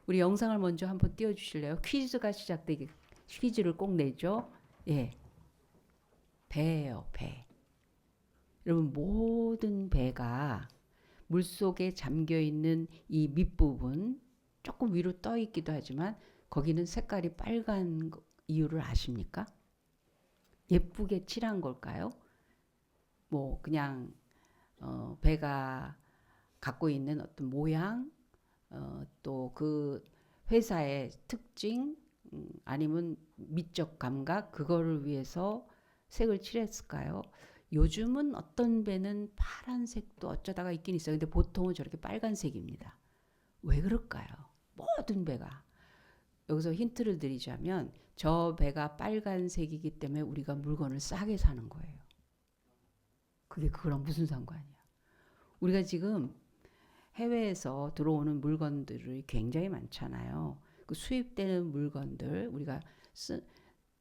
우리 영상을 먼저 한번 띄워주실래요? 퀴즈가 시작되기 퀴즈를 꼭 내죠. 예, 배예요, 배. 여러분 모든 배가 물속에 잠겨 있는 이 밑부분 조금 위로 떠 있기도 하지만 거기는 색깔이 빨간 이유를 아십니까? 예쁘게 칠한 걸까요? 뭐 그냥 배가 갖고 있는 어떤 모양, 또 그 회사의 특징, 아니면 미적 감각 그거를 위해서 색을 칠했을까요? 요즘은 어떤 배는 파란색도 어쩌다가 있긴 있어요. 근데 보통은 저렇게 빨간색입니다. 왜 그럴까요? 모든 배가. 여기서 힌트를 드리자면 저 배가 빨간색이기 때문에 우리가 물건을 싸게 사는 거예요. 그게 그거랑 무슨 상관이야? 우리가 지금 해외에서 들어오는 물건들이 굉장히 많잖아요. 그 수입되는 물건들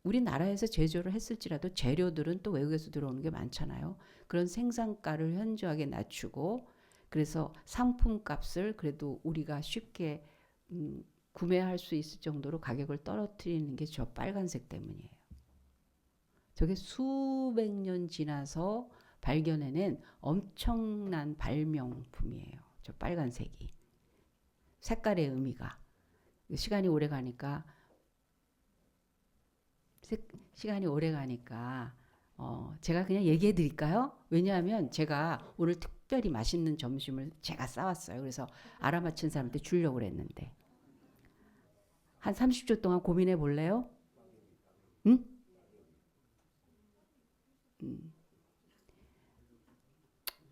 우리나라에서 제조를 했을지라도 재료들은 또 외국에서 들어오는 게 많잖아요. 그런 생산가를 현저하게 낮추고 그래서 상품값을 그래도 우리가 쉽게 구매할 수 있을 정도로 가격을 떨어뜨리는 게 저 빨간색 때문이에요. 저게 수백 년 지나서 발견해낸 엄청난 발명품이에요. 저 빨간색이. 색깔의 의미가. 시간이 오래 가니까 시간이 오래 가니까 제가 그냥 얘기해 드릴까요? 왜냐하면 제가 오늘 특별히 맛있는 점심을 제가 싸왔어요. 그래서 알아맞힌 사람한테 주려고 그랬는데 한 30초 동안 고민해 볼래요? 응?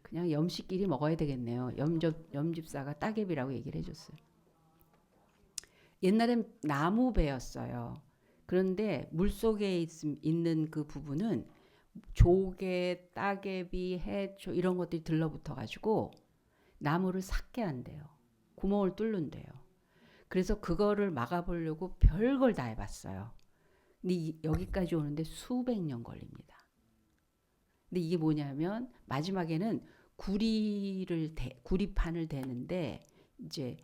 그냥 염식끼리 먹어야 되겠네요. 염집사가 따개비라고 얘기를 해줬어요. 옛날엔 나무배였어요. 그런데 물속에 있는 그 부분은 조개, 따개비, 해초 이런 것들이 들러붙어 가지고 나무를 삭게 한대요. 구멍을 뚫는데요. 그래서 그거를 막아보려고 별걸 다 해봤어요. 근데 여기까지 오는데 수백 년 걸립니다. 근데 이게 뭐냐면 마지막에는 구리판을 대는데 이제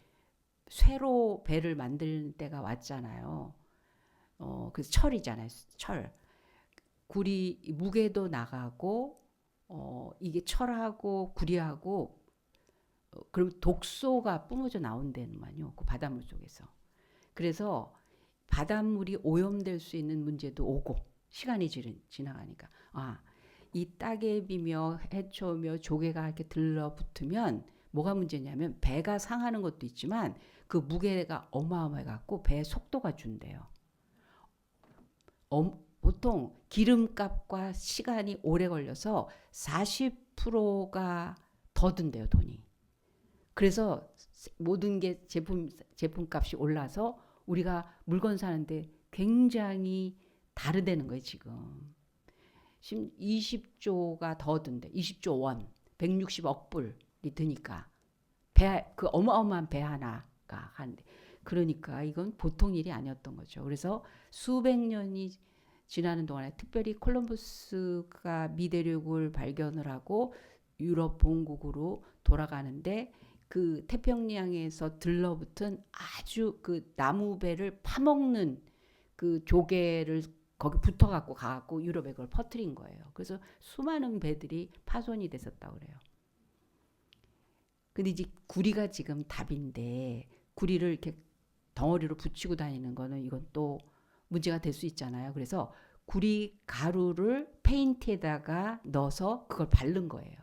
쇠로 배를 만들 때가 왔잖아요. 그래서 철이잖아요. 철. 구리 무게도 나가고 이게 철하고 구리하고 그럼 독소가 뿜어져 나온다는만요. 그 바닷물 속에서. 그래서 바닷물이 오염될 수 있는 문제도 오고 시간이 지나가니까 이 따개비며 해초며 조개가 이렇게 들러붙으면 뭐가 문제냐면 배가 상하는 것도 있지만 그 무게가 어마어마해 갖고 배의 속도가 준대요. 보통 기름값과 시간이 오래 걸려서 40%가 더 든대요, 돈이. 그래서 모든 게 제품값이 올라서 우리가 물건 사는데 굉장히 다르다는 거예요, 지금. 20조가 더 든대. 20조 원, 160억 불이 드니까 그 어마어마한 배 하나가 한데 그러니까 이건 보통 일이 아니었던 거죠. 그래서 수백 년이 지나는 동안에 특별히 콜럼버스가 미대륙을 발견을 하고 유럽 본국으로 돌아가는데 그 태평양에서 들러붙은 아주 그 나무배를 파먹는 그 조개를 거기 붙어갖고 가갖고 유럽에 그걸 퍼뜨린 거예요. 그래서 수많은 배들이 파손이 됐었다고 그래요. 근데 이제 구리가 지금 답인데 구리를 이렇게 덩어리로 붙이고 다니는 거는 이건 또 문제가 될 수 있잖아요. 그래서 구리 가루를 페인트에다가 넣어서 그걸 바른 거예요.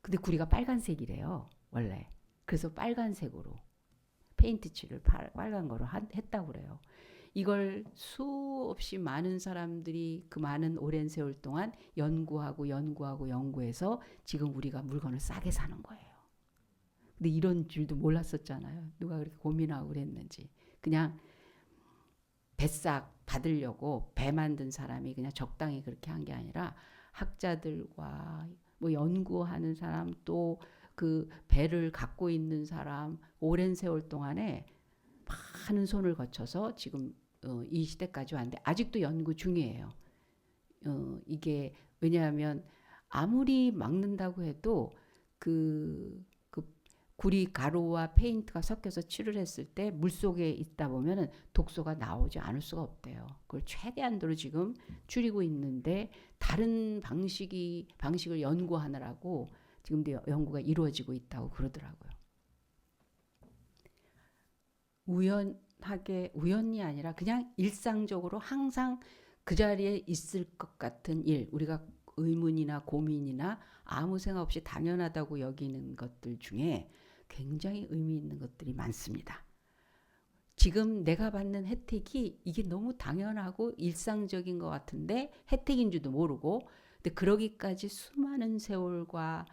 근데 구리가 빨간색이래요, 원래. 그래서 빨간색으로 페인트 칠을 빨간 거로 했다고 그래요. 이걸 수없이 많은 사람들이 그 많은 오랜 세월 동안 연구해서 지금 우리가 물건을 싸게 사는 거예요. 근데 이런 줄도 몰랐었잖아요. 누가 그렇게 고민하고 그랬는지. 그냥 뱃삭 받으려고 배 만든 사람이 그냥 적당히 그렇게 한 게 아니라 학자들과 뭐 연구하는 사람 또 그 배를 갖고 있는 사람 오랜 세월 동안에 많은 손을 거쳐서 지금 이 시대까지 왔는데 아직도 연구 중이에요. 이게 왜냐하면 아무리 막는다고 해도 그 구리 가루와 페인트가 섞여서 칠을 했을 때 물속에 있다 보면은 독소가 나오지 않을 수가 없대요. 그걸 최대한도로 지금 줄이고 있는데 다른 방식을 연구하느라고 지금도 연구가 이루어지고 있다고 그러더라고요. 우연이 아니라 그냥 일상적으로 항상 그 자리에 있을 것 같은 일, 우리가 의문이나 고민이나 아무 생각 없이 당연하다고 여기는 것들 중에 굉장히 의미 있는 것들이 많습니다. 지금 내가 받는 혜택이 이게 너무 당연하고 일상적인 것 같은데 혜택인 줄도 모르고, 근데 그러기까지 수많은 세월과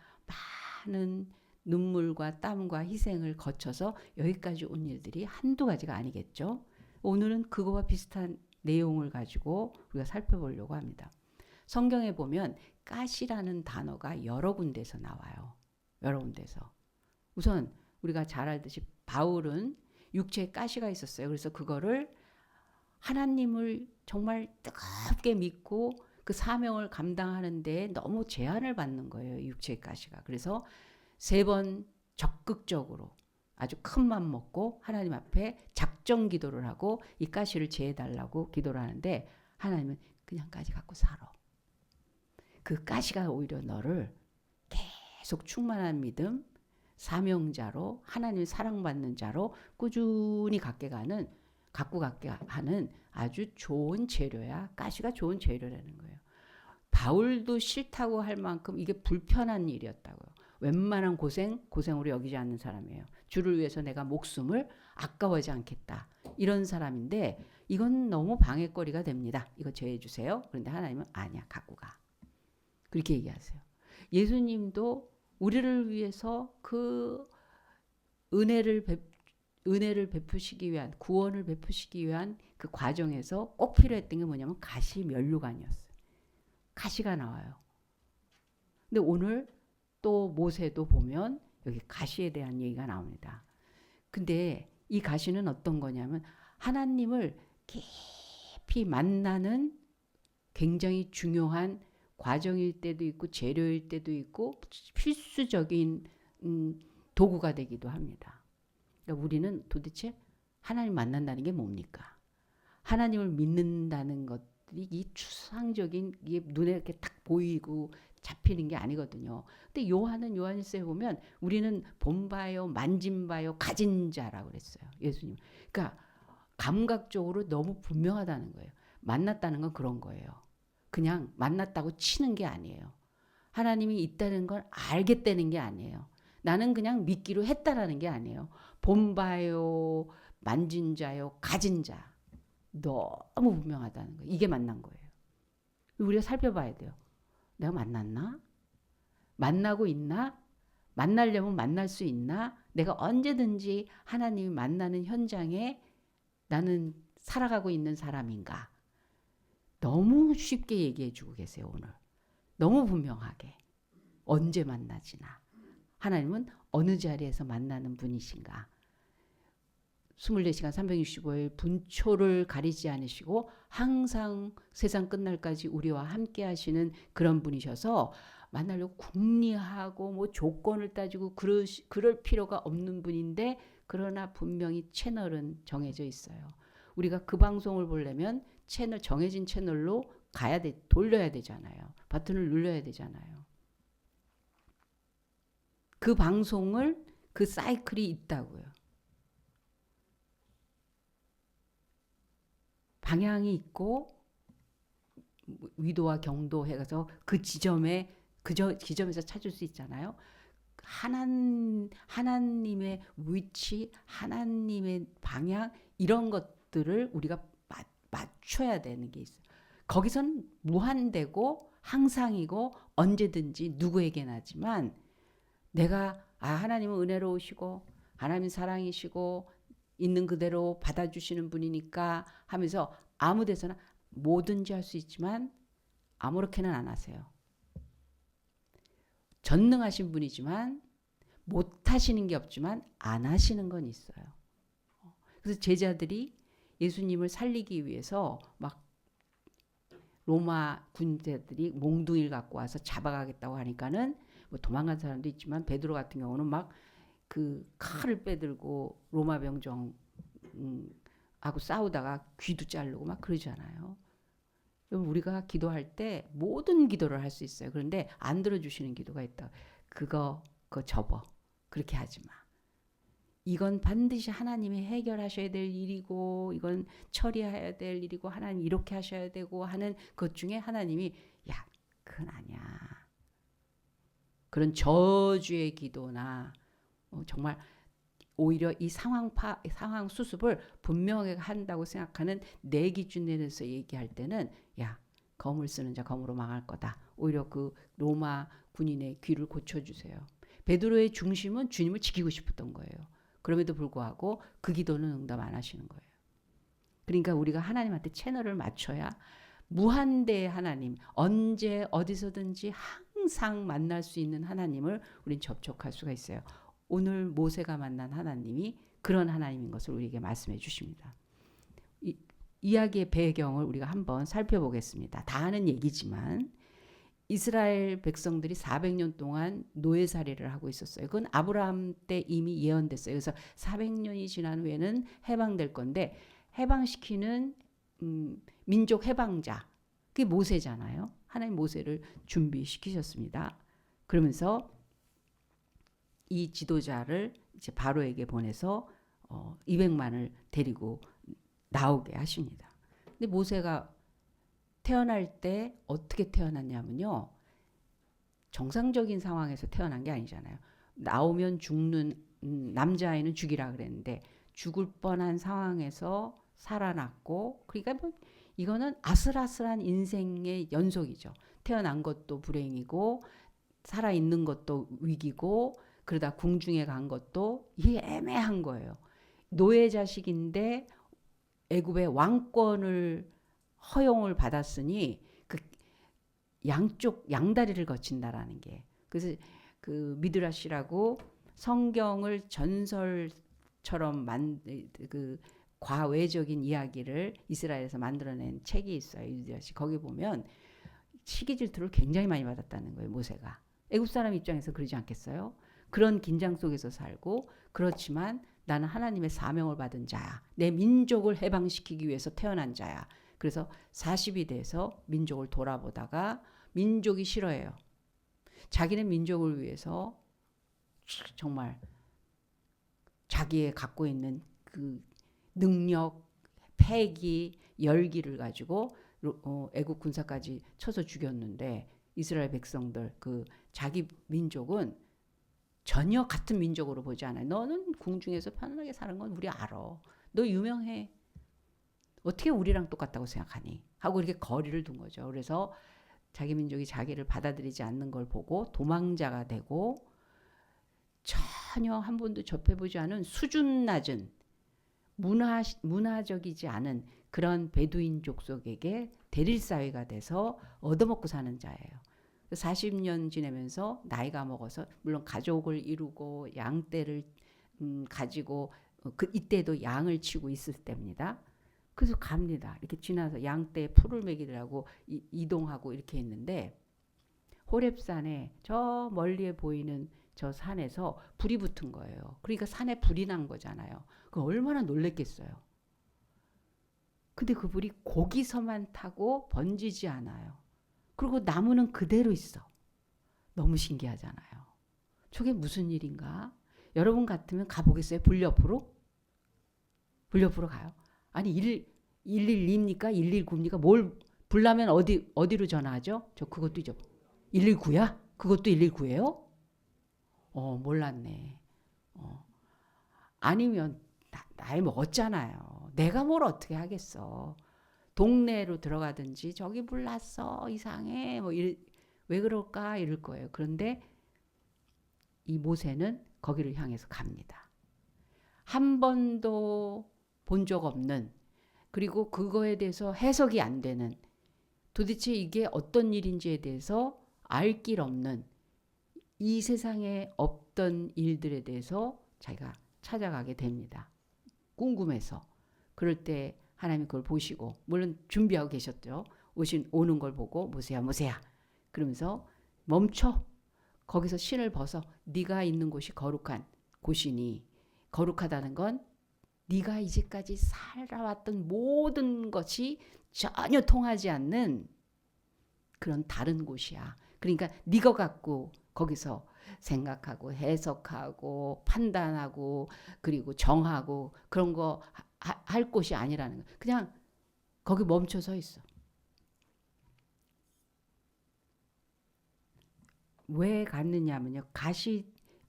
많은 눈물과 땀과 희생을 거쳐서 여기까지 온 일들이 한두 가지가 아니겠죠. 오늘은 그거와 비슷한 내용을 가지고 우리가 살펴보려고 합니다. 성경에 보면 가시라는 단어가 여러 군데서 나와요. 여러 군데서. 우선 우리가 잘 알듯이 바울은 육체에 가시가 있었어요. 그래서 그거를 하나님을 정말 뜨겁게 믿고 그 사명을 감당하는 데 너무 제한을 받는 거예요. 육체의 가시가. 그래서 3번 적극적으로 아주 큰 맘 먹고 하나님 앞에 작정 기도를 하고 이 가시를 제해달라고 기도를 하는데 하나님은 그냥 가시 갖고 살아. 그 가시가 오히려 너를 계속 충만한 믿음, 사명자로 하나님을 사랑받는 자로 꾸준히 갖고 갖게 하는 아주 좋은 재료야. 가시가 좋은 재료라는 거예요. 바울도 싫다고 할 만큼 이게 불편한 일이었다고요. 웬만한 고생으로 여기지 않는 사람이에요. 주를 위해서 내가 목숨을 아까워하지 않겠다. 이런 사람인데 이건 너무 방해거리가 됩니다. 이거 제해 주세요. 그런데 하나님은 아니야, 갖고 가. 그렇게 얘기하세요. 예수님도 우리를 위해서 그 은혜를 베푸시기 위한, 구원을 베푸시기 위한 그 과정에서 꼭 필요했던 게 뭐냐면 가시 면류관이었어요. 가시가 나와요. 근데 오늘 또 모세도 보면 여기 가시에 대한 얘기가 나옵니다. 근데 이 가시는 어떤 거냐면 하나님을 깊이 만나는 굉장히 중요한 과정일 때도 있고 재료일 때도 있고 필수적인 도구가 되기도 합니다. 그러니까 우리는 도대체 하나님 만난다는 게 뭡니까? 하나님을 믿는다는 것들이 이 추상적인 이게 눈에 이렇게 딱 보이고 잡히는 게 아니거든요. 근데 요한은 요한일서에 보면 우리는 본 바요, 만진 바요, 가진 자라고 그랬어요. 예수님. 그러니까 감각적으로 너무 분명하다는 거예요. 만났다는 건 그런 거예요. 그냥 만났다고 치는 게 아니에요. 하나님이 있다는 걸 알겠다는 게 아니에요. 나는 그냥 믿기로 했다라는 게 아니에요. 본 바요, 만진 자요, 가진 자. 너무 분명하다는 거예요. 이게 만난 거예요. 우리가 살펴봐야 돼요. 내가 만났나? 만나고 있나? 만나려면 만날 수 있나? 내가 언제든지 하나님이 만나는 현장에 나는 살아가고 있는 사람인가? 너무 쉽게 얘기해 주고 계세요, 오늘. 너무 분명하게. 언제 만나지나. 하나님은 어느 자리에서 만나는 분이신가. 24시간 365일 분초를 가리지 않으시고 항상 세상 끝날까지 우리와 함께 하시는 그런 분이셔서 만나려고 궁리하고 뭐 조건을 따지고 그럴 필요가 없는 분인데, 그러나 분명히 채널은 정해져 있어요. 우리가 그 방송을 보려면 정해진 채널로 돌려야 되잖아요. 버튼을 눌러야 되잖아요. 그 방송을, 그 사이클이 있다고요. 방향이 있고 위도와 경도 해서 그 지점에서 찾을 수 있잖아요. 하나님의 위치, 하나님의 방향, 이런 것들을 우리가 맞춰야 되는 게 있어요. 거기선 무한되고 항상이고 언제든지 누구에게나지만 내가 하나님은 은혜로우시고 하나님 사랑이시고 있는 그대로 받아주시는 분이니까 하면서 아무 데서나 뭐든지 할 수 있지만 아무렇게는 안 하세요. 전능하신 분이지만 못하시는 게 없지만 안 하시는 건 있어요. 그래서 제자들이 예수님을 살리기 위해서 막 로마 군대들이 몽둥이를 갖고 와서 잡아가겠다고 하니까는 뭐 도망간 사람도 있지만 베드로 같은 경우는 막 그 칼을 빼들고 로마 병정 하고 싸우다가 귀도 자르고 막 그러잖아요. 여러분 우리가 기도할 때 모든 기도를 할 수 있어요. 그런데 안 들어주시는 기도가 있다. 그거 접어. 그렇게 하지 마. 이건 반드시 하나님이 해결하셔야 될 일이고 이건 처리해야 될 일이고 하나님 이렇게 하셔야 되고 하는 것 중에 하나님이 야 그건 아니야. 그런 저주의 기도나 정말 오히려 이 상황 수습을 분명하게 한다고 생각하는 내 기준에서 얘기할 때는 야 검을 쓰는 자 검으로 망할 거다. 오히려 그 로마 군인의 귀를 고쳐주세요. 베드로의 중심은 주님을 지키고 싶었던 거예요. 그럼에도 불구하고 그 기도는 응답 안 하시는 거예요. 그러니까 우리가 하나님한테 채널을 맞춰야 무한대의 하나님, 언제 어디서든지 항상 만날 수 있는 하나님을 우린 접촉할 수가 있어요. 오늘 모세가 만난 하나님이 그런 하나님인 것을 우리에게 말씀해 주십니다. 이야기의 배경을 우리가 한번 살펴보겠습니다. 다 아는 얘기지만 이스라엘 백성들이 400년 동안 노예살이를 하고 있었어요. 그건 아브라함 때 이미 예언됐어요. 그래서 400년이 지난 후에는 해방될 건데 해방시키는 민족 해방자 그게 모세잖아요. 하나님 모세를 준비시키셨습니다. 그러면서 이 지도자를 이제 바로에게 보내서 200만을 데리고 나오게 하십니다. 근데 모세가 태어날 때 어떻게 태어났냐면요. 정상적인 상황에서 태어난 게 아니잖아요. 나오면 죽는 남자아이는 죽이라 그랬는데 죽을 뻔한 상황에서 살아났고 그러니까 뭐 이거는 아슬아슬한 인생의 연속이죠. 태어난 것도 불행이고 살아있는 것도 위기고 그러다 궁중에 간 것도 이게 애매한 거예요. 노예 자식인데 애굽의 왕권을 허용을 받았으니 그 양쪽 양다리를 거친다라는 게 그래서 그 미드라시라고 성경을 전설처럼 그 과외적인 이야기를 이스라엘에서 만들어낸 책이 있어요. 미드라시 거기 보면 시기 질투를 굉장히 많이 받았다는 거예요. 모세가 애굽 사람 입장에서 그러지 않겠어요? 그런 긴장 속에서 살고 그렇지만 나는 하나님의 사명을 받은 자야. 내 민족을 해방시키기 위해서 태어난 자야. 그래서 40이 돼서 민족을 돌아보다가 민족이 싫어해요. 자기는 민족을 위해서 정말 자기의 갖고 있는 그 능력, 패기, 열기를 가지고 애국 군사까지 쳐서 죽였는데 이스라엘 백성들 그 자기 민족은 전혀 같은 민족으로 보지 않아요. 너는 궁중에서 편안하게 사는 건 우리 알아. 너 유명해. 어떻게 우리랑 똑같다고 생각하니? 하고 이렇게 거리를 둔 거죠. 그래서 자기 민족이 자기를 받아들이지 않는 걸 보고 도망자가 되고 전혀 한 번도 접해보지 않은 수준 낮은 문화적이지 않은 그런 베두인 족속에게 대릴사회가 돼서 얻어먹고 사는 자예요. 40년 지내면서 나이가 먹어서 물론 가족을 이루고 양떼를 가지고 이때도 양을 치고 있을 때입니다. 그래서 갑니다. 이렇게 지나서 양떼에 풀을 먹이려고 이동하고 이렇게 있는데 호렙산에 저 멀리에 보이는 저 산에서 불이 붙은 거예요. 그러니까 산에 불이 난 거잖아요. 그 얼마나 놀랬겠어요. 근데 그 불이 거기서만 타고 번지지 않아요. 그리고 나무는 그대로 있어. 너무 신기하잖아요. 저게 무슨 일인가? 여러분 같으면 가보겠어요? 불 옆으로? 불 옆으로 가요? 아니 112입니까? 119입니까? 뭘 불나면 어디로 전화하죠? 저 그것도 잊어. 119야? 그것도 119예요? 몰랐네. 아니면 나이 먹었잖아요. 내가 뭘 어떻게 하겠어. 동네로 들어가든지 저기 불났어 이상해 왜 그럴까 이럴 거예요. 그런데 이 모세는 거기를 향해서 갑니다. 한 번도 본 적 없는 그리고 그거에 대해서 해석이 안 되는 도대체 이게 어떤 일인지에 대해서 알 길 없는 이 세상에 없던 일들에 대해서 자기가 찾아가게 됩니다. 궁금해서. 그럴 때 하나님이 그걸 보시고 물론 준비하고 계셨죠. 오는 걸 보고 모세야 그러면서 멈춰. 거기서 신을 벗어. 네가 있는 곳이 거룩한 곳이니 거룩하다는 건 네가 이제까지 살아왔던 모든 것이 전혀 통하지 않는 그런 다른 곳이야. 그러니까 네가 갖고 거기서 생각하고 해석하고 판단하고 그리고 정하고 그런 거 할 곳이 아니라는 거야. 그냥 거기 멈춰 서 있어. 왜 갔느냐면요.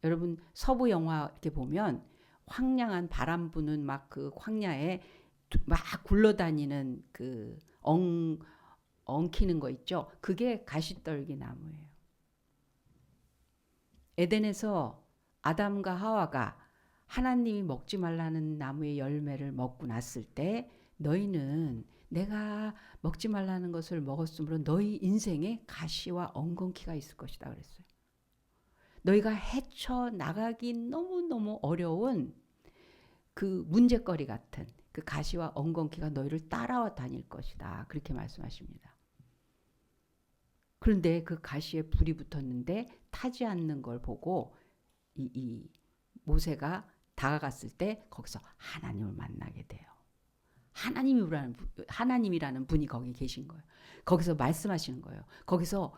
여러분 서부 영화 이렇게 보면 황량한 바람 부는 막 그 황야에 막 굴러다니는 그 엉키는 거 있죠. 그게 가시떨기 나무예요. 에덴에서 아담과 하와가 하나님이 먹지 말라는 나무의 열매를 먹고 났을 때 너희는 내가 먹지 말라는 것을 먹었으므로 너희 인생에 가시와 엉겅퀴가 있을 것이다 그랬어요. 너희가 헤쳐나가기 너무너무 어려운 그 문제거리 같은 그 가시와 엉겅퀴가 너희를 따라와 다닐 것이다. 그렇게 말씀하십니다. 그런데 그 가시에 불이 붙었는데 타지 않는 걸 보고 이 모세가 다가갔을 때 거기서 하나님을 만나게 돼요. 하나님이라는 분이 거기 계신 거예요. 거기서 말씀하시는 거예요. 거기서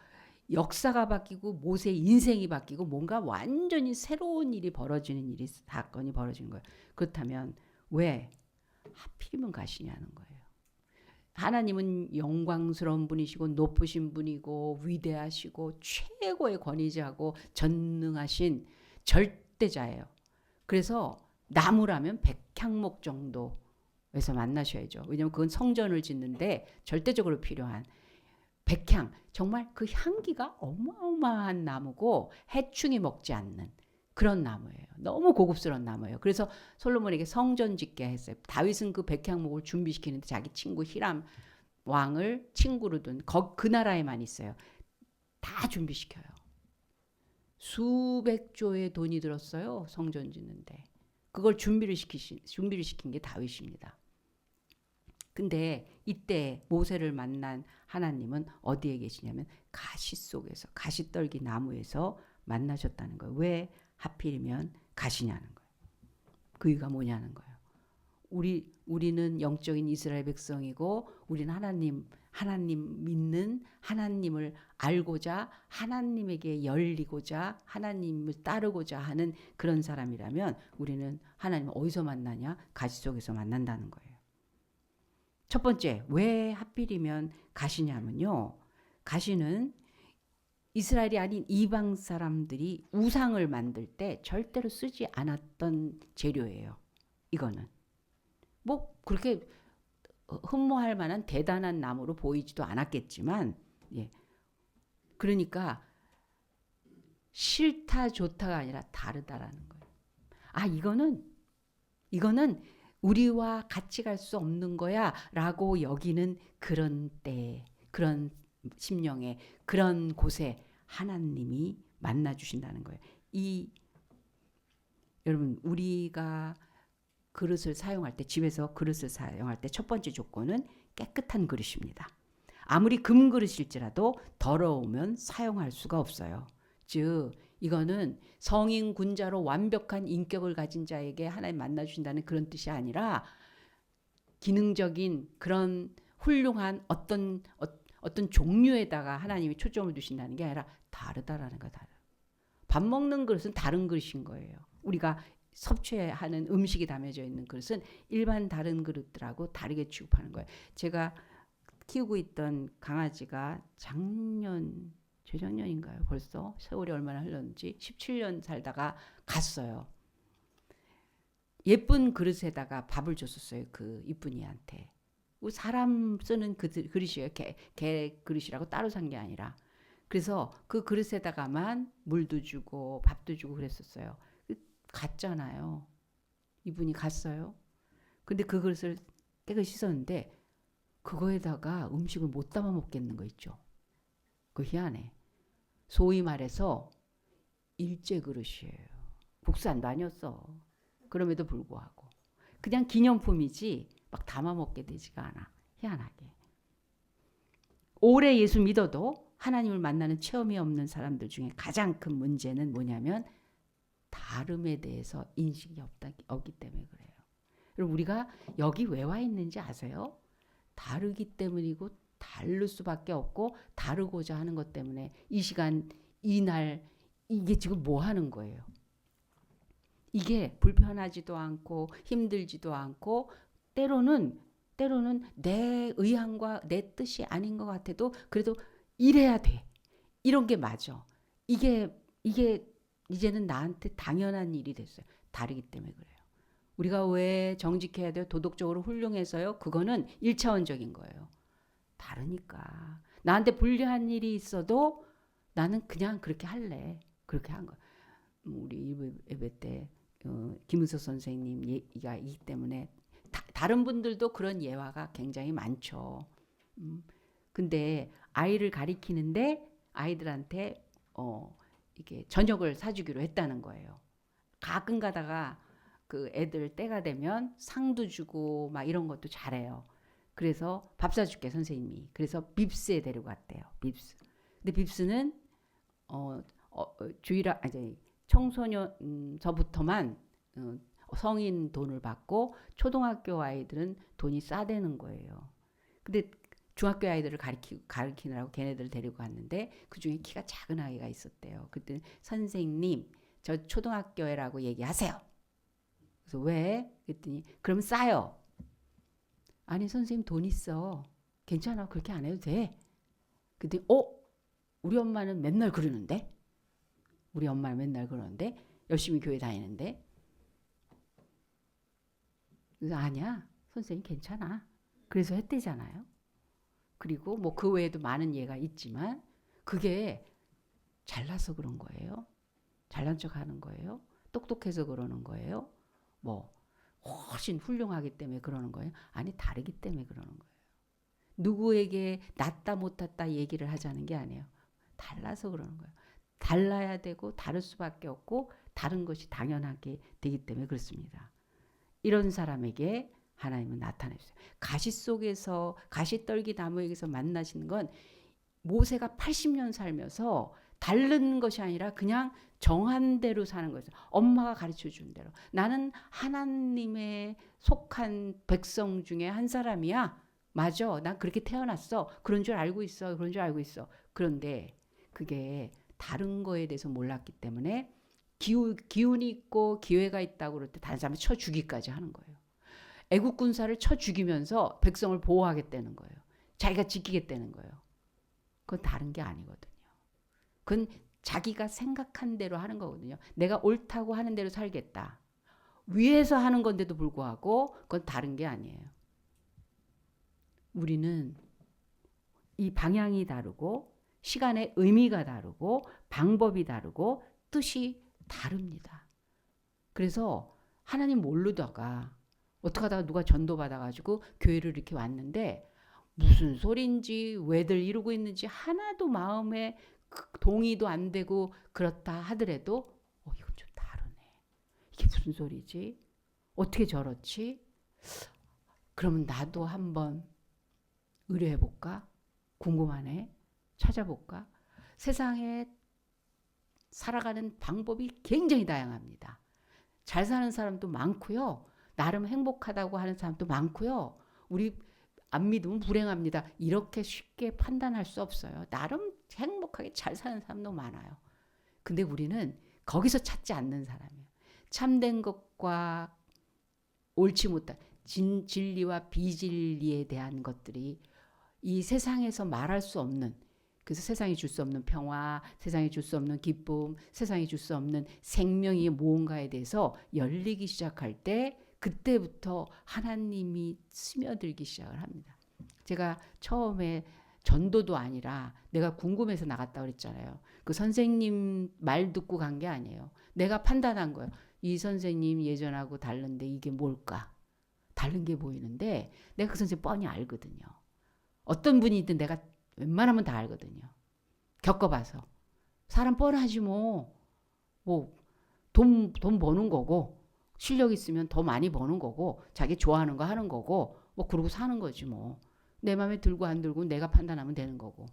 역사가 바뀌고 모세의 인생이 바뀌고 뭔가 완전히 새로운 사건이 벌어지는 거예요. 그렇다면 왜 하필이면 가시냐는 거예요. 하나님은 영광스러운 분이시고 높으신 분이고 위대하시고 최고의 권위자고 전능하신 절대자예요. 그래서 나무라면 백향목 정도에서 만나셔야죠. 왜냐하면 그건 성전을 짓는데 절대적으로 필요한 백향, 정말 그 향기가 어마어마한 나무고 해충이 먹지 않는 그런 나무예요. 너무 고급스러운 나무예요. 그래서 솔로몬에게 성전 짓게 했어요. 다윗은 그 백향목을 준비시키는데 자기 친구 히람 왕을 친구로 둔 그 나라에만 있어요. 다 준비시켜요. 수백 조의 돈이 들었어요. 성전 짓는데. 그걸 준비를 시킨 게 다윗입니다. 근데 이때 모세를 만난 하나님은 어디에 계시냐면 가시 속에서, 가시떨기 나무에서 만나셨다는 거예요. 왜 하필이면 가시냐는 거예요. 그 이유가 뭐냐는 거예요. 우리는 영적인 이스라엘 백성이고 우리는 하나님 믿는 하나님을 알고자 하나님에게 열리고자 하나님을 따르고자 하는 그런 사람이라면 우리는 하나님을 어디서 만나냐? 가시 속에서 만난다는 거예요. 첫 번째, 왜 하필이면 가시냐면요. 가시는 이스라엘이 아닌 이방 사람들이 우상을 만들 때 절대로 쓰지 않았던 재료예요. 이거는. 뭐 그렇게 흠모할 만한 대단한 나무로 보이지도 않았겠지만, 예. 그러니까 싫다 좋다가 아니라 다르다라는 거예요. 아, 이거는 우리와 같이 갈 수 없는 거야 라고 여기는 그런 때, 그런 심령에, 그런 곳에 하나님이 만나 주신다는 거예요. 여러분, 우리가 그릇을 사용할 때, 집에서 그릇을 사용할 때 첫 번째 조건은 깨끗한 그릇입니다. 아무리 금그릇일지라도 더러우면 사용할 수가 없어요. 즉 이거는 성인 군자로 완벽한 인격을 가진 자에게 하나님 만나주신다는 그런 뜻이 아니라 기능적인 그런 훌륭한 어떤 종류에다가 하나님이 초점을 두신다는 게 아니라 다르다라는 거다. 밥 먹는 그릇은 다른 그릇인 거예요. 우리가 섭취하는 음식이 담겨져 있는 그릇은 일반 다른 그릇들하고 다르게 취급하는 거예요. 제가 키우고 있던 강아지가 재작년인가요? 벌써 세월이 얼마나 흘렀는지 17년 살다가 갔어요. 예쁜 그릇에다가 밥을 줬었어요. 그 이쁜이한테. 사람 쓰는 그릇이에요. 개 그릇이라고 따로 산 게 아니라. 그래서 그 그릇에다가만 물도 주고 밥도 주고 그랬었어요. 갔잖아요. 이분이 갔어요. 근데 그 그릇을 깨끗이 씻었는데 그거에다가 음식을 못 담아 먹겠는 거 있죠. 그 희한해. 소위 말해서 일제 그릇이에요. 국산도 아니었어. 그럼에도 불구하고 그냥 기념품이지 막 담아 먹게 되지가 않아. 희한하게. 오래 예수 믿어도 하나님을 만나는 체험이 없는 사람들 중에 가장 큰 문제는 뭐냐면 다름에 대해서 인식이 없기 때문에 그래요. 그리고 우리가 여기 왜 와 있는지 아세요? 다르기 때문이고 다를 수밖에 없고 다르고자 하는 것 때문에 이 시간 이날 이게 지금 뭐 하는 거예요? 이게 불편하지도 않고 힘들지도 않고 때로는 내 의향과 내 뜻이 아닌 것 같아도 그래도 이래야 돼. 이런 게 맞아. 이게 이제는 나한테 당연한 일이 됐어요. 다르기 때문에 그래요. 우리가 왜 정직해야 돼요? 도덕적으로 훌륭해서요? 그거는 1차원적인 거예요. 다르니까. 나한테 불리한 일이 있어도 나는 그냥 그렇게 할래. 그렇게 한 거야. 우리 예배 때 김은석 선생님 얘기가 있기 때문에 다른 분들도 그런 예화가 굉장히 많죠. 근데 아이를 가리키는데 아이들한테 이게 저녁을 사주기로 했다는 거예요. 가끔 가다가 그 애들 때가 되면 상도 주고 막 이런 것도 잘해요. 그래서 밥 사줄게 선생님이. 그래서 빕스에 데리고 갔대요. 빕스. 근데 빕스는 주일학 아니 청소년서부터만 성인 돈을 받고 초등학교 아이들은 돈이 싸대는 거예요. 근데 중학교 아이들을 가르치느라고 걔네들을 데리고 갔는데 그중에 키가 작은 아이가 있었대요. 그때 선생님 저 초등학교에라고 얘기하세요. 그래서 왜? 그랬더니 그럼 싸요. 아니 선생님 돈 있어. 괜찮아. 그렇게 안 해도 돼. 그랬더니 우리 엄마는 맨날 그러는데? 우리 엄마는 맨날 그러는데? 열심히 교회 다니는데? 그래서 아니야. 선생님 괜찮아. 그래서 했대잖아요. 그리고 뭐 그 외에도 많은 예가 있지만 그게 잘나서 그런 거예요. 잘난 척 하는 거예요. 똑똑해서 그러는 거예요. 뭐 훨씬 훌륭하기 때문에 그러는 거예요. 아니 다르기 때문에 그러는 거예요. 누구에게 낫다 못했다 얘기를 하자는 게 아니에요. 달라서 그러는 거예요. 달라야 되고 다를 수밖에 없고 다른 것이 당연하게 되기 때문에 그렇습니다. 이런 사람에게 하나님은 나타내셨어요. 가시떨기 나무에게서 만나신 건 모세가 80년 살면서 다른 것이 아니라 그냥 정한 대로 사는 거죠. 엄마가 가르쳐 준 대로. 나는 하나님의 속한 백성 중에 한 사람이야. 맞아. 난 그렇게 태어났어. 그런 줄 알고 있어. 그런 줄 알고 있어. 그런데 그게 다른 거에 대해서 몰랐기 때문에 기운이 있고 기회가 있다고 그럴 때 다른 사람을 쳐 죽이까지 하는 거예요. 애국 군사를 쳐 죽이면서 백성을 보호하겠다는 거예요. 자기가 지키겠다는 거예요. 그건 다른 게 아니거든요. 그건 자기가 생각한 대로 하는 거거든요. 내가 옳다고 하는 대로 살겠다. 위에서 하는 건데도 불구하고 그건 다른 게 아니에요. 우리는 이 방향이 다르고 시간의 의미가 다르고 방법이 다르고 뜻이 다릅니다. 그래서 하나님 모르다가 어떻게 하다가 누가 전도받아가지고 교회를 이렇게 왔는데 무슨 소린지 왜들 이러고 있는지 하나도 마음에 동의도 안 되고 그렇다 하더라도 이건 좀 다르네. 이게 무슨 소리지? 어떻게 저렇지? 그러면 나도 한번 의뢰해볼까? 궁금하네. 찾아볼까? 세상에 살아가는 방법이 굉장히 다양합니다. 잘 사는 사람도 많고요. 나름 행복하다고 하는 사람도 많고요. 우리 안 믿으면 불행합니다. 이렇게 쉽게 판단할 수 없어요. 나름 행복하게 잘 사는 사람도 많아요. 근데 우리는 거기서 찾지 않는 사람이에요. 참된 것과 옳지 못한 진리와 비진리에 대한 것들이 이 세상에서 말할 수 없는, 그래서 세상이 줄 수 없는 평화, 세상이 줄 수 없는 기쁨, 세상이 줄 수 없는 생명이 무언가에 대해서 열리기 시작할 때 그때부터 하나님이 스며들기 시작을 합니다. 제가 처음에 전도도 아니라 내가 궁금해서 나갔다 그랬잖아요. 그 선생님 말 듣고 간 게 아니에요. 내가 판단한 거예요. 이 선생님 예전하고 다른데 이게 뭘까? 다른 게 보이는데 내가 그 선생님 뻔히 알거든요. 어떤 분이든 내가 웬만하면 다 알거든요. 겪어봐서. 사람 뻔하지 뭐. 돈 버는 거고 실력 있으면 더 많이 버는 거고 자기 좋아하는 거 하는 거고 그러고 사는 거지 뭐. 내 마음에 들고 안 들고 내가 판단하면 되는 거고.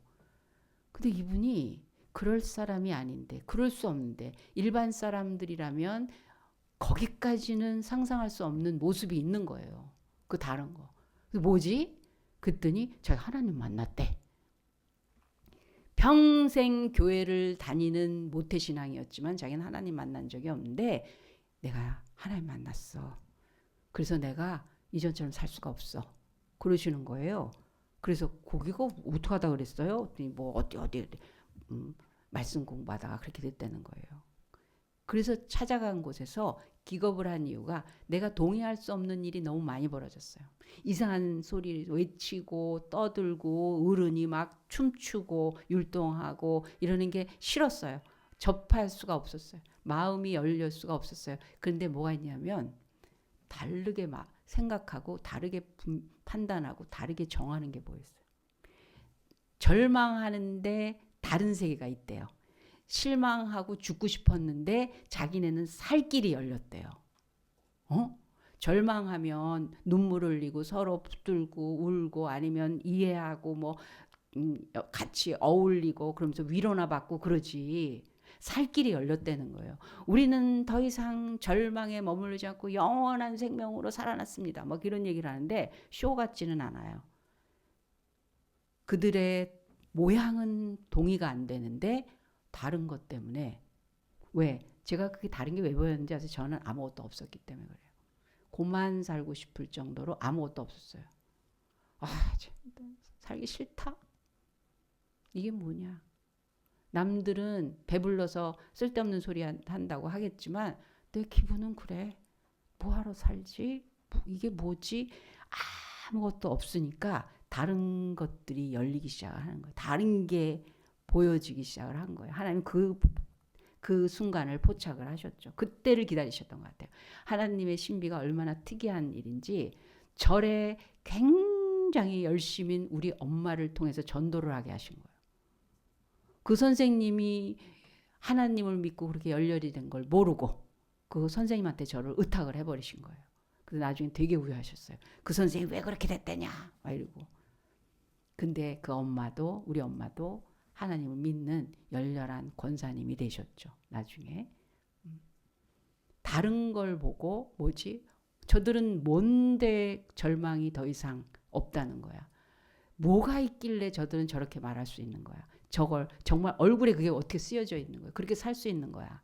근데 이분이 그럴 사람이 아닌데, 그럴 수 없는데, 일반 사람들이라면 거기까지는 상상할 수 없는 모습이 있는 거예요. 그 다른 거. 뭐지? 그랬더니 자기가 하나님 만났대. 평생 교회를 다니는 모태신앙이었지만 자기는 하나님 만난 적이 없는데 내가 하나님 만났어. 그래서 내가 이전처럼 살 수가 없어. 그러시는 거예요. 그래서 거기가 어떻게 하다 그랬어요? 뭐 어디 말씀 공부하다가 그렇게 됐다는 거예요. 그래서 찾아간 곳에서 기겁을 한 이유가 내가 동의할 수 없는 일이 너무 많이 벌어졌어요. 이상한 소리 외치고 떠들고 어른이 막 춤추고 율동하고 이러는 게 싫었어요. 접할 수가 없었어요. 마음이 열릴 수가 없었어요. 그런데 뭐가 있냐면 다르게 막 생각하고 다르게 판단하고 다르게 정하는 게 뭐였어요. 절망하는데 다른 세계가 있대요. 실망하고 죽고 싶었는데 자기네는 살 길이 열렸대요. 절망하면 눈물 흘리고 서로 붙들고 울고 아니면 이해하고 뭐 같이 어울리고 그러면서 위로나 받고 그러지. 살 길이 열렸다는 거예요. 우리는 더 이상 절망에 머무르지 않고 영원한 생명으로 살아났습니다. 뭐 이런 얘기를 하는데 쇼 같지는 않아요. 그들의 모양은 동의가 안 되는데 다른 것 때문에 왜? 제가 그게 다른 게 왜 보였는지 아세요? 저는 아무것도 없었기 때문에 그래요. 고만 살고 싶을 정도로 아무것도 없었어요. 아, 살기 싫다? 이게 뭐냐? 남들은 배불러서 쓸데없는 소리 한다고 하겠지만 내 기분은 그래. 뭐하러 살지? 이게 뭐지? 아무것도 없으니까 다른 것들이 열리기 시작하는 거예요. 다른 게 보여지기 시작을 한 거예요. 하나님 그 순간을 포착을 하셨죠. 그때를 기다리셨던 것 같아요. 하나님의 신비가 얼마나 특이한 일인지 절에 굉장히 열심인 우리 엄마를 통해서 전도를 하게 하신 거예요. 그 선생님이 하나님을 믿고 그렇게 열렬히 된 걸 모르고 그 선생님한테 저를 의탁을 해버리신 거예요. 그래서 나중에 되게 후회하셨어요. 그 선생님 왜 그렇게 됐대냐 막 이러고. 근데 그 엄마도 우리 엄마도 하나님을 믿는 열렬한 권사님이 되셨죠. 나중에. 다른 걸 보고 뭐지? 저들은 뭔데 절망이 더 이상 없다는 거야. 뭐가 있길래 저들은 저렇게 말할 수 있는 거야. 저걸 정말 얼굴에 그게 어떻게 쓰여져 있는 거야. 그렇게 살 수 있는 거야.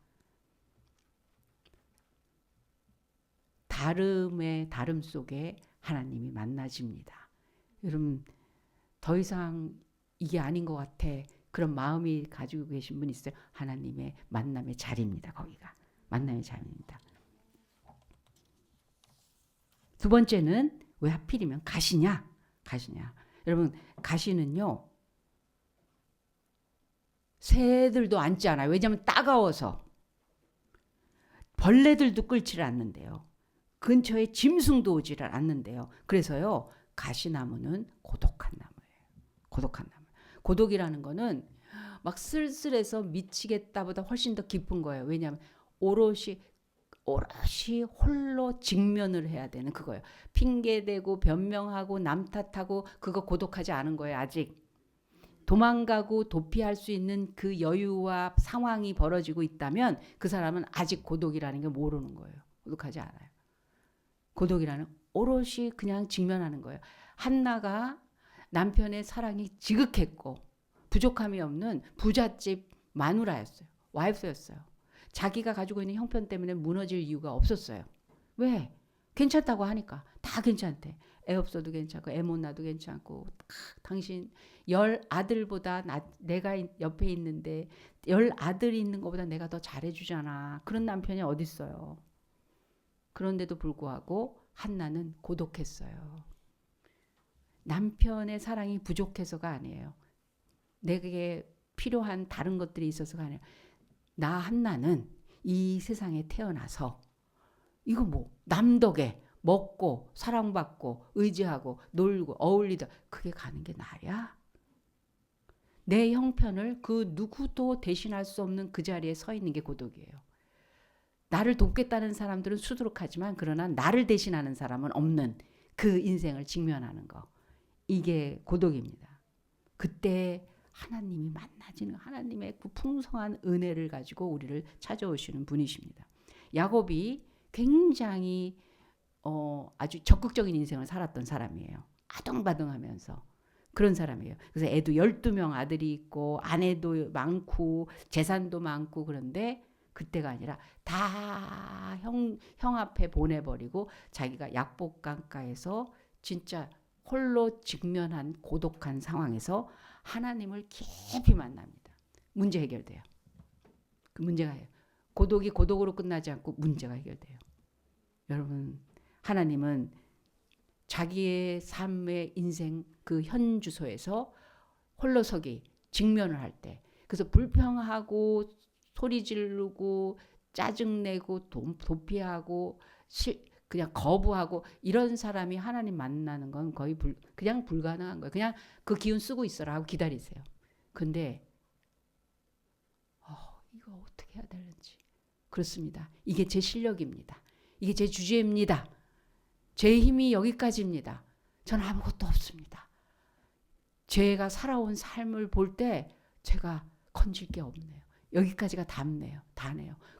다름의 다름 속에 하나님이 만나집니다. 여러분 더 이상 이게 아닌 것 같아. 그런 마음이 가지고 계신 분 있어요? 하나님의 만남의 자리입니다. 거기가. 만남의 자리입니다. 두 번째는 왜 하필이면 가시냐? 가시냐. 여러분 가시는요. 새들도 앉지 않아요. 왜냐하면 따가워서. 벌레들도 끌지를 않는데요. 근처에 짐승도 오지를 않는데요. 그래서요. 가시나무는 고독한 나무예요. 고독한 나무. 고독이라는 거는 막 쓸쓸해서 미치겠다보다 훨씬 더 깊은 거예요. 왜냐하면 오롯이 홀로 직면을 해야 되는 그거예요. 핑계대고 변명하고 남 탓하고 그거 고독하지 않은 거예요. 아직. 도망가고 도피할 수 있는 그 여유와 상황이 벌어지고 있다면 그 사람은 아직 고독이라는 게 모르는 거예요. 고독하지 않아요. 고독이라는 오롯이 그냥 직면하는 거예요. 한나가 남편의 사랑이 지극했고 부족함이 없는 부잣집 마누라였어요. 와이프였어요. 자기가 가지고 있는 형편 때문에 무너질 이유가 없었어요. 왜? 괜찮다고 하니까. 다 괜찮대. 애 없어도 괜찮고 애 못 낳아도 괜찮고 당신 10아들보다 내가 옆에 있는데 10아들이 있는 것보다 내가 더 잘해주잖아. 그런 남편이 어딨어요. 그런데도 불구하고 한나는 고독했어요. 남편의 사랑이 부족해서가 아니에요. 내게 필요한 다른 것들이 있어서가 아니에요. 나 한나는 이 세상에 태어나서 이거 뭐 남덕에 먹고 사랑받고 의지하고 놀고 어울리다 그게 가는 게 나야? 내 형편을 그 누구도 대신할 수 없는 그 자리에 서 있는 게 고독이에요. 나를 돕겠다는 사람들은 수두룩하지만 그러나 나를 대신하는 사람은 없는 그 인생을 직면하는 거. 이게 고독입니다. 그때 하나님이 만나지는 하나님의 그 풍성한 은혜를 가지고 우리를 찾아오시는 분이십니다. 야곱이 굉장히 아주 적극적인 인생을 살았던 사람이에요. 아등바등하면서 그런 사람이에요. 그래서 애도 12명 아들이 있고 아내도 많고 재산도 많고 그런데 그때가 아니라 다 형 앞에 보내버리고 자기가 약복강가에서 진짜 홀로 직면한 고독한 상황에서 하나님을 깊이 만납니다. 문제 해결돼요. 그 문제가 고독이 고독으로 끝나지 않고 문제가 해결돼요. 여러분, 하나님은 자기의 삶의 인생 그 현 주소에서 홀로서기 직면을 할 때, 그래서 불평하고 소리 지르고 짜증내고 도피하고 그냥 거부하고 이런 사람이 하나님 만나는 건 거의 그냥 불가능한 거예요. 그냥 그 기운 쓰고 있어라 하고 기다리세요. 근데 이거 어떻게 해야 되는지. 그렇습니다. 이게 제 실력입니다. 이게 제 주제입니다. 제 힘이 여기까지입니다. 전 아무것도 없습니다. 제가 살아온 삶을 볼 때 제가 건질 게 없네요. 여기까지가 다네요.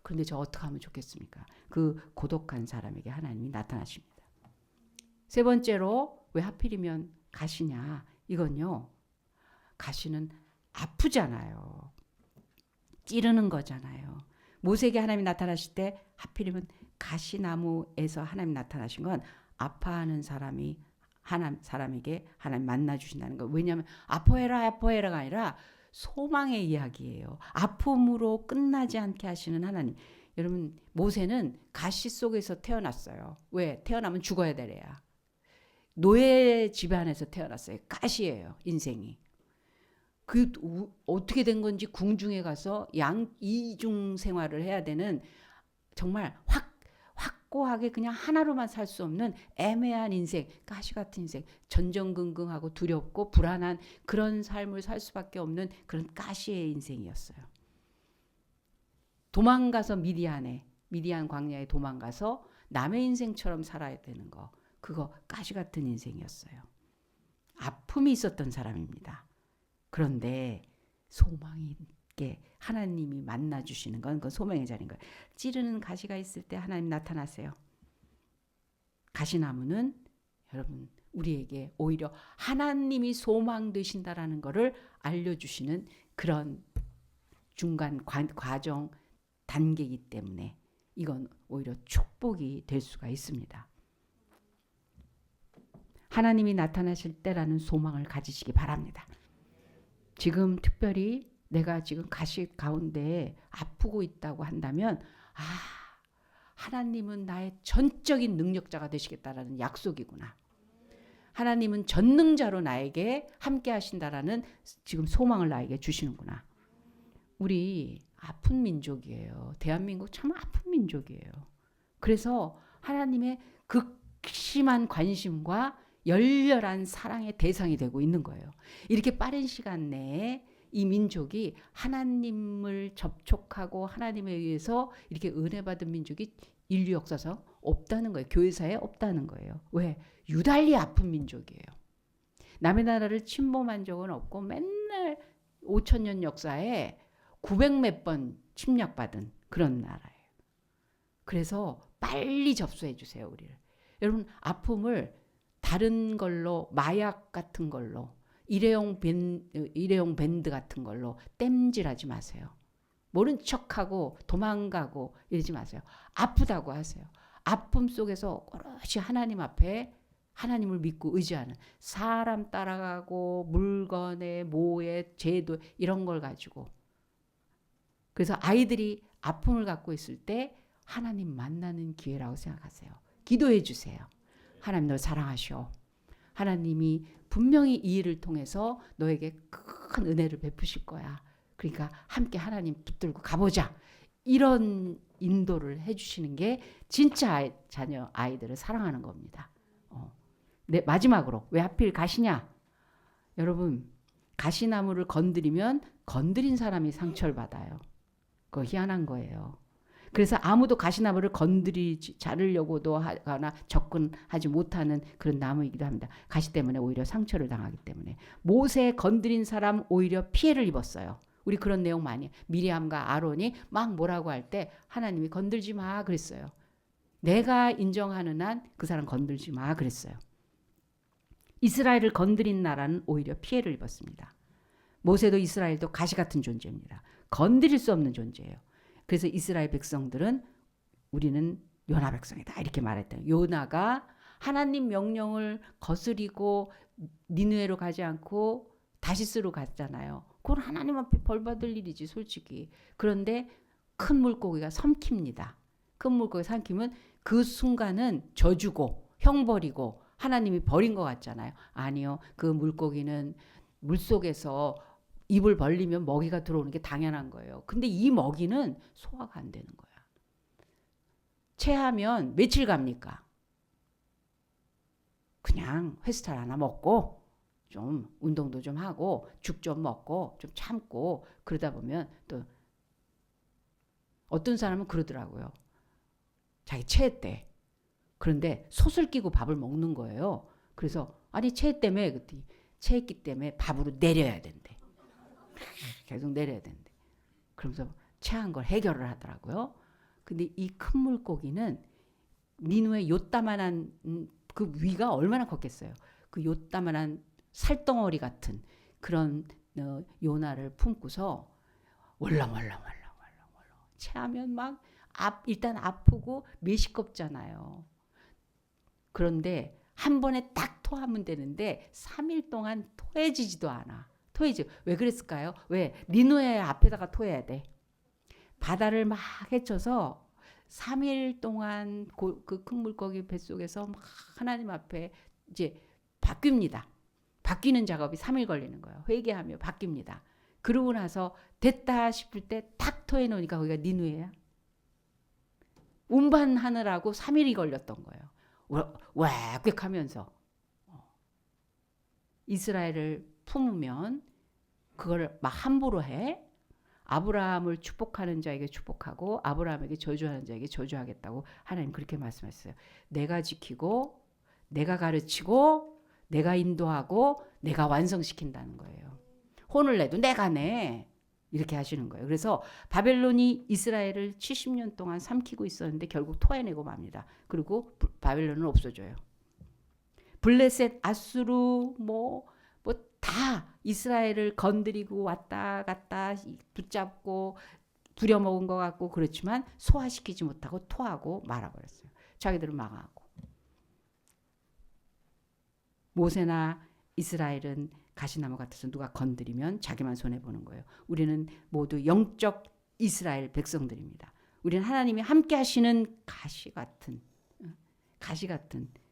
그런데 저 어떻게 하면 좋겠습니까? 그 고독한 사람에게 하나님이 나타나십니다. 세 번째로 왜 하필이면 가시냐? 이건요. 가시는 아프잖아요. 찌르는 거잖아요. 모세에게 하나님이 나타나실 때 하필이면 가시나무에서 하나님 나타나신 건 아파하는 사람에게 하나님 만나 주신다는 거. 왜냐하면 아파해라가 아니라 소망의 이야기예요. 아픔으로 끝나지 않게 하시는 하나님. 여러분, 모세는 가시 속에서 태어났어요. 왜? 태어나면 죽어야 되래야. 노예 집안에서 태어났어요. 가시예요, 인생이. 그 어떻게 된 건지 궁중에 가서 이중 생활을 해야 되는 정말 확고하게 그냥 하나로만 살 수 없는 애매한 인생, 가시 같은 인생, 전전긍긍하고 두렵고 불안한 그런 삶을 살 수밖에 없는 그런 가시의 인생이었어요. 도망가서 미디안 광야에 도망가서 남의 인생처럼 살아야 되는 거, 그거 가시 같은 인생이었어요. 아픔이 있었던 사람입니다. 그런데 소망이 있게 하나님이 만나 주시는 건 그건 소망의 자리인 거예요. 찌르는 가시가 있을 때 하나님 나타나세요. 가시나무는 여러분 우리에게 오히려 하나님이 소망 되신다라는 것을 알려주시는 그런 중간 과정 단계이기 때문에 이건 오히려 축복이 될 수가 있습니다. 하나님이 나타나실 때라는 소망을 가지시기 바랍니다. 지금 특별히 내가 지금 가시 가운데 아프고 있다고 한다면 하나님은 나의 전적인 능력자가 되시겠다라는 약속이구나. 하나님은 전능자로 나에게 함께 하신다라는 지금 소망을 나에게 주시는구나. 우리 아픈 민족이에요. 대한민국 참 아픈 민족이에요. 그래서 하나님의 극심한 관심과 열렬한 사랑의 대상이 되고 있는 거예요. 이렇게 빠른 시간 내에 이 민족이 하나님을 접촉하고 하나님에 의해서 이렇게 은혜 받은 민족이 인류 역사상 없다는 거예요. 교회사에 없다는 거예요. 왜? 유달리 아픈 민족이에요. 남의 나라를 침범한 적은 없고 맨날 5,000년 역사에 900몇 번 침략받은 그런 나라예요. 그래서 빨리 접수해 주세요, 우리를. 여러분, 아픔을 다른 걸로, 마약 같은 걸로, 일회용 밴드 같은 걸로 땜질하지 마세요. 모른 척하고 도망가고 이러지 마세요. 아프다고 하세요. 아픔 속에서 오롯이 하나님 앞에 하나님을 믿고 의지하는, 사람 따라가고 물건에 모에 제도 이런 걸 가지고. 그래서 아이들이 아픔을 갖고 있을 때 하나님 만나는 기회라고 생각하세요. 기도해 주세요. 하나님 널 사랑하시오. 하나님이 분명히 이 일을 통해서 너에게 큰 은혜를 베푸실 거야. 그러니까 함께 하나님 붙들고 가보자. 이런 인도를 해주시는 게 진짜 자녀 아이들을 사랑하는 겁니다. 네, 마지막으로 왜 하필 가시냐? 여러분, 가시나무를 건드리면 건드린 사람이 상처를 받아요. 그거 희한한 거예요. 그래서 아무도 가시나무를 건드리지 자르려고도 하거나 접근하지 못하는 그런 나무이기도 합니다. 가시 때문에 오히려 상처를 당하기 때문에. 모세 건드린 사람 오히려 피해를 입었어요. 우리 그런 내용 많이. 미리암과 아론이 막 뭐라고 할 때 하나님이 건들지 마 그랬어요. 내가 인정하는 한 그 사람 건들지 마 그랬어요. 이스라엘을 건드린 나라는 오히려 피해를 입었습니다. 모세도 이스라엘도 가시 같은 존재입니다. 건드릴 수 없는 존재예요. 그래서 이스라엘 백성들은 우리는 요나 백성이다 이렇게 말했대요. 요나가 하나님 명령을 거스리고 니느웨로 가지 않고 다시스로 갔잖아요. 그건 하나님 앞에 벌 받을 일이지 솔직히. 그런데 큰 물고기가 삼킵니다. 큰 물고기 삼키면 그 순간은 저주고 형벌이고 하나님이 버린 것 같잖아요. 아니요. 그 물고기는 물속에서 입을 벌리면 먹이가 들어오는 게 당연한 거예요. 근데 이 먹이는 소화가 안 되는 거야. 체하면 며칠 갑니까? 그냥 회스탈 하나 먹고 좀 운동도 좀 하고 죽 좀 먹고 좀 참고 그러다 보면 또 어떤 사람은 그러더라고요. 자기 체했대. 그런데 솥을 끼고 밥을 먹는 거예요. 그래서 아니 체했다며 그랬더니 체했기 때문에 밥으로 내려야 된대. 계속 내려야 된대. 그러면서 체한 걸 해결을 하더라고요. 근데 이 큰 물고기는 니누의 요따만한 그 위가 얼마나 컸겠어요. 그 요따만한 살덩어리 같은 그런 요나를 품고서 월렁월렁 체하면 막 일단 아프고 메시껍잖아요. 그런데 한 번에 딱 토하면 되는데 3일 동안 토해지지도 않아. 토해지. 왜 그랬을까요? 왜? 니누의 앞에다가 토해야 돼. 바다를 막 헤쳐서 3일 동안 그 큰 물고기 뱃속에서 막 하나님 앞에 이제 바뀝니다. 바뀌는 작업이 3일 걸리는 거예요. 회개하며 바뀝니다. 그러고 나서 됐다 싶을 때 탁 토해 놓으니까 거기가 니누에야. 운반하느라고 3일이 걸렸던 거예요. 왁왁하면서 이스라엘을 품으면 그걸 막 함부로 해. 아브라함을 축복하는 자에게 축복하고 아브라함에게 저주하는 자에게 저주하겠다고 하나님 그렇게 말씀했어요. 내가 지키고 내가 가르치고 내가 인도하고 내가 완성시킨다는 거예요. 혼을 내도 내가 내. 이렇게 하시는 거예요. 그래서 바벨론이 이스라엘을 70년 동안 삼키고 있었는데 결국 토해내고 맙니다. 그리고 바벨론은 없어져요. 블레셋, 아수르 뭐 다 이스라엘을 건드리고 왔다 갔다 붙잡고 부려먹은 것 같고 그렇지만 소화시키지 못하고 토하고 말아버렸어요. 자기들은 망하고. 모세나 이스라엘은 가시나무 같아서 누가 건드리면 자기만 손해보는 거예요. 우리는 모두 영적 이스라엘 백성들입니다. 우리는 하나님이 함께 하시는 가시 같은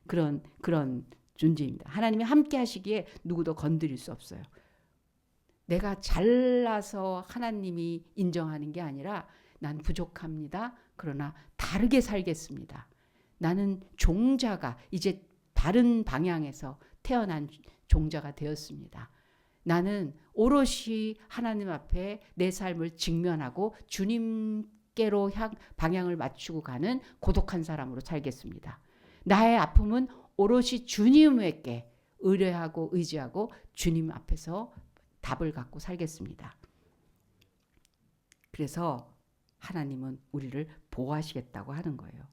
그런 존재입니다. 하나님이 함께 하시기에 누구도 건드릴 수 없어요. 내가 잘나서 하나님이 인정하는 게 아니라 난 부족합니다. 그러나 다르게 살겠습니다. 나는 종자가 이제 다른 방향에서 태어난 종자가 되었습니다. 나는 오롯이 하나님 앞에 내 삶을 직면하고 주님께로 방향을 맞추고 가는 고독한 사람으로 살겠습니다. 나의 아픔은 오롯이 주님에게 의뢰하고 의지하고 주님 앞에서 답을 갖고 살겠습니다. 그래서 하나님은 우리를 보호하시겠다고 하는 거예요.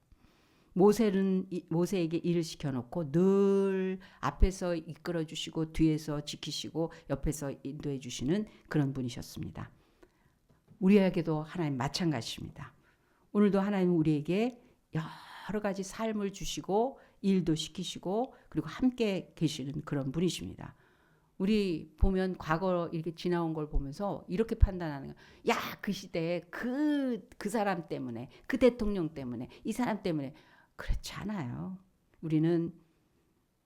모세에게 일을 시켜놓고 늘 앞에서 이끌어 주시고 뒤에서 지키시고 옆에서 인도해 주시는 그런 분이셨습니다. 우리에게도 하나님 마찬가지입니다. 오늘도 하나님 우리에게 여러 가지 삶을 주시고 일도 시키시고 그리고 함께 계시는 그런 분이십니다. 우리 보면 과거 이렇게 지나온 걸 보면서 이렇게 판단하는 거예요. 야, 그 시대에 그 사람 때문에 그 대통령 때문에 이 사람 때문에 그렇지 않아요. 우리는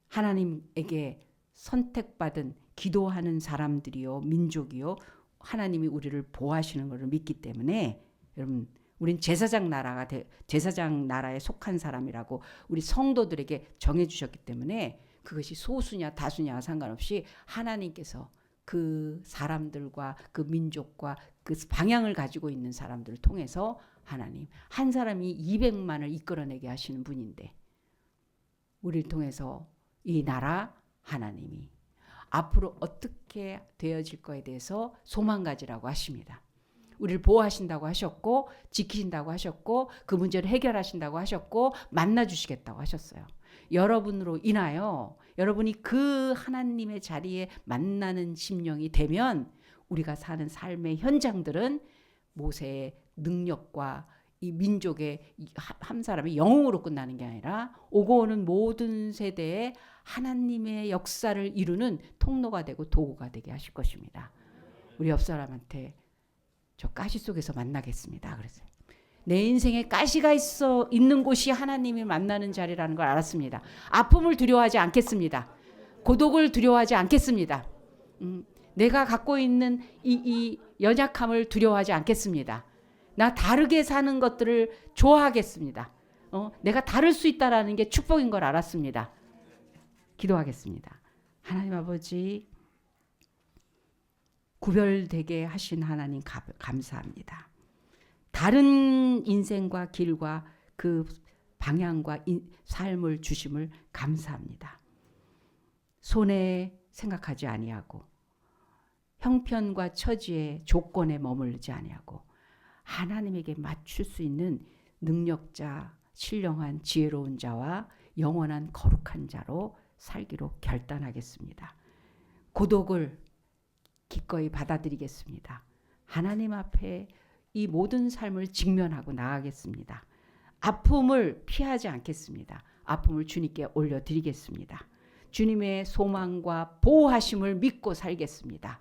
하나님에게 선택받은 기도하는 사람들이요 민족이요 하나님이 우리를 보호하시는 것을 믿기 때문에 여러분 우린 제사장 나라에 속한 사람이라고 우리 성도들에게 정해주셨기 때문에 그것이 소수냐 다수냐 상관없이 하나님께서 그 사람들과 그 민족과 그 방향을 가지고 있는 사람들을 통해서 하나님, 한 사람이 200만을 이끌어내게 하시는 분인데 우리를 통해서 이 나라 하나님이 앞으로 어떻게 되어질 거에 대해서 소망 가지라고 하십니다. 우리를 보호하신다고 하셨고 지키신다고 하셨고 그 문제를 해결하신다고 하셨고 만나주시겠다고 하셨어요. 여러분으로 인하여 여러분이 그 하나님의 자리에 만나는 심령이 되면 우리가 사는 삶의 현장들은 모세의 능력과 이 민족의 한 사람의 영웅으로 끝나는 게 아니라 오고 오는 모든 세대에 하나님의 역사를 이루는 통로가 되고 도구가 되게 하실 것입니다. 우리 옆 사람한테 저 가시 속에서 만나겠습니다. 그랬어요. 내 인생에 가시가 있는 곳이 하나님이 만나는 자리라는 걸 알았습니다. 아픔을 두려워하지 않겠습니다. 고독을 두려워하지 않겠습니다. 내가 갖고 있는 이 연약함을 두려워하지 않겠습니다. 나 다르게 사는 것들을 좋아하겠습니다. 내가 다를 수 있다라는 게 축복인 걸 알았습니다. 기도하겠습니다. 하나님 아버지, 구별되게 하신 하나님 감사합니다. 다른 인생과 길과 그 방향과 삶을 주심을 감사합니다. 손해 생각하지 아니하고 형편과 처지의 조건에 머물지 아니하고 하나님에게 맞출 수 있는 능력자, 신령한 지혜로운 자와 영원한 거룩한 자로 살기로 결단하겠습니다. 고독을 기꺼이 받아들이겠습니다. 하나님 앞에 이 모든 삶을 직면하고 나아가겠습니다. 아픔을 피하지 않겠습니다. 아픔을 주님께 올려드리겠습니다. 주님의 소망과 보호하심을 믿고 살겠습니다.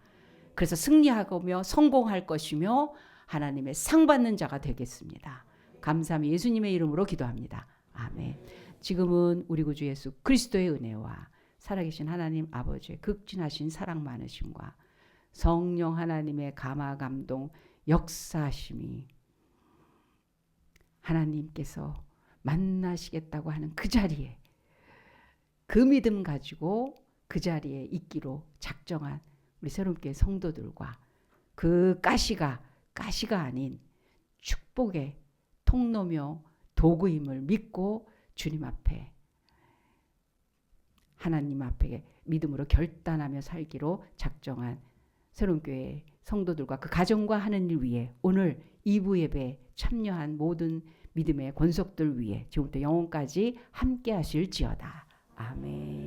그래서 승리하며 성공할 것이며 하나님의 상 받는 자가 되겠습니다. 감사함이 예수님의 이름으로 기도합니다. 아멘. 지금은 우리 구주 예수 그리스도의 은혜와 살아계신 하나님 아버지의 극진하신 사랑 많으심과 성령 하나님의 감화 감동 역사하심이 하나님께서 만나시겠다고 하는 그 자리에 그 믿음 가지고 그 자리에 있기로 작정한 우리 새롭게 성도들과 그 가시가 아닌 축복의 통로며 도구임을 믿고 주님 앞에 하나님 앞에 믿음으로 결단하며 살기로 작정한 새로운교회 성도들과 그 가정과 하는 일 위해 오늘 2부 예배에 참여한 모든 믿음의 권속들 위해 지금부터 영혼까지 함께 하실지어다. 아멘.